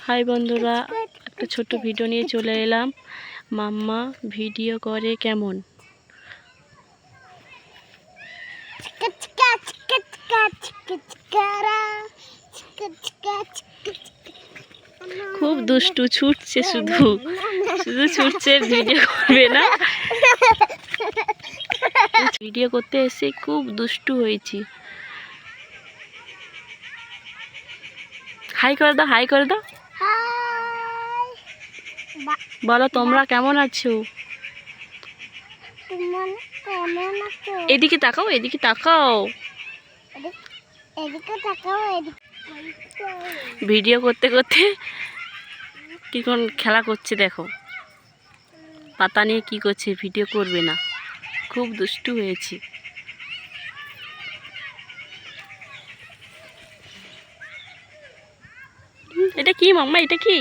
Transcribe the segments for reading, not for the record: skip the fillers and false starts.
High বন্ধুরা, একটা ছোট্ট ভিডিও নিয়ে চলে এলাম। মাম্মা ভিডিও করে কেমন। খুব দুষ্টু, ছুটছে, শুধু শুধু ছুটছে, ভিডিও করবে না। ভিডিও করতে এসে খুব দুষ্টু হয়েছি। হাই করে দাও, হাই করে দাও। বলো তোমরা কেমন আছো। এদিকে তাকাও, এদিকে তাকাও। ভিডিও করতে করতে কি কোন খেলা করছে দেখো, পাতা নিয়ে কি করছে, ভিডিও করবে না। খুব দুষ্টু হয়েছি। এটা কি মাম্মা, এটা কি?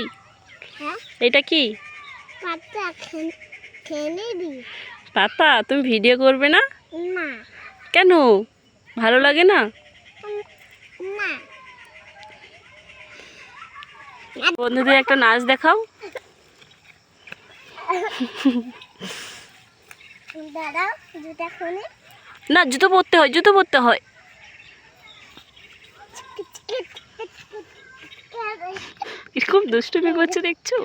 এটা কি পাতা? তুমি ভিডিও করবে না কেন? ভালো লাগে না? বন্ধুদের একটা নাচ দেখাও। না, জুতো পরতে হয়, জুতো পরতে হয়। খুব দুষ্টুমি করছে দেখছো,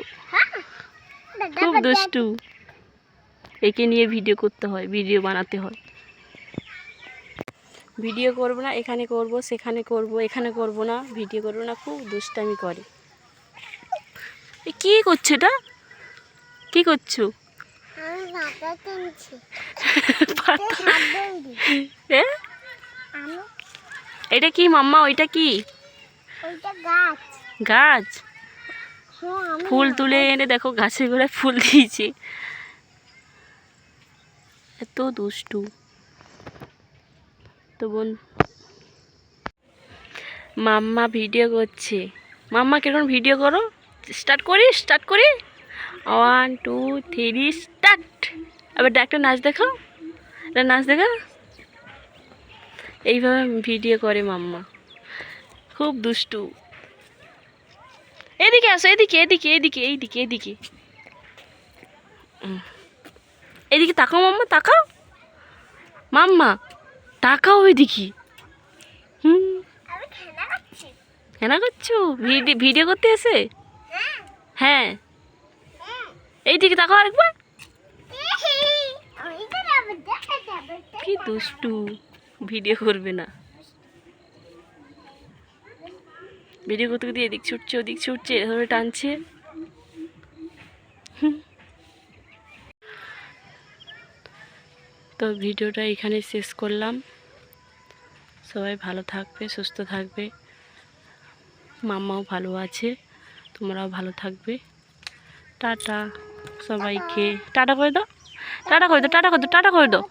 খুব দুষ্টু। একে নিয়ে ভিডিও করতে হয়, ভিডিও বানাতে হয়। ভিডিও করবো না, এখানে করব, সেখানে করব, এখানে করব না, ভিডিও করব না, খুব দুষ্টামি করে। কি করছো এটা? কি করছো? এটা কি মাম্মা? ওইটা কি? গাছ। ফুল তুলে এনে দেখো, গাছের গোড়ায় ফুল দিয়েছে। এত দুষ্টু। তো বোন, মাম্মা ভিডিও করছে। মাম্মা কিরকম ভিডিও করো? স্টার্ট করি, স্টার্ট করি। 1 2 3 স্টার্ট। আবার একটা নাচ দেখাও, একটা নাচ দেখা। এইভাবে ভিডিও করে মাম্মা, খুব দুষ্টু। এদিকে আসো, এদিকে, এদিকে, এদিকে, এইদিকে, এদিকে, এদিকে তাকাও মাম্মা, তাকাও। মাম্মা তাকাও ওইদিকে। কেনা করছো? ভিডিও করতে এসে? হ্যাঁ, এইদিকে তাকাও আরেকবার। কি দুষ্টু, ভিডিও করবে না। ভিডিও করতে করতে এদিক ছুটছে, ওদিক ছুটছে, এভাবে টানছে। তো ভিডিওটা এখানে শেষ করলাম। সবাই ভালো থাকবে, সুস্থ থাকবে। মাম্মাও ভালো আছে, তোমরাও ভালো থাকবে। টাটা সবাইকে। টাটা করে দাও, টাটা করে দাও, টাটা করে দাও, টাটা করে দাও।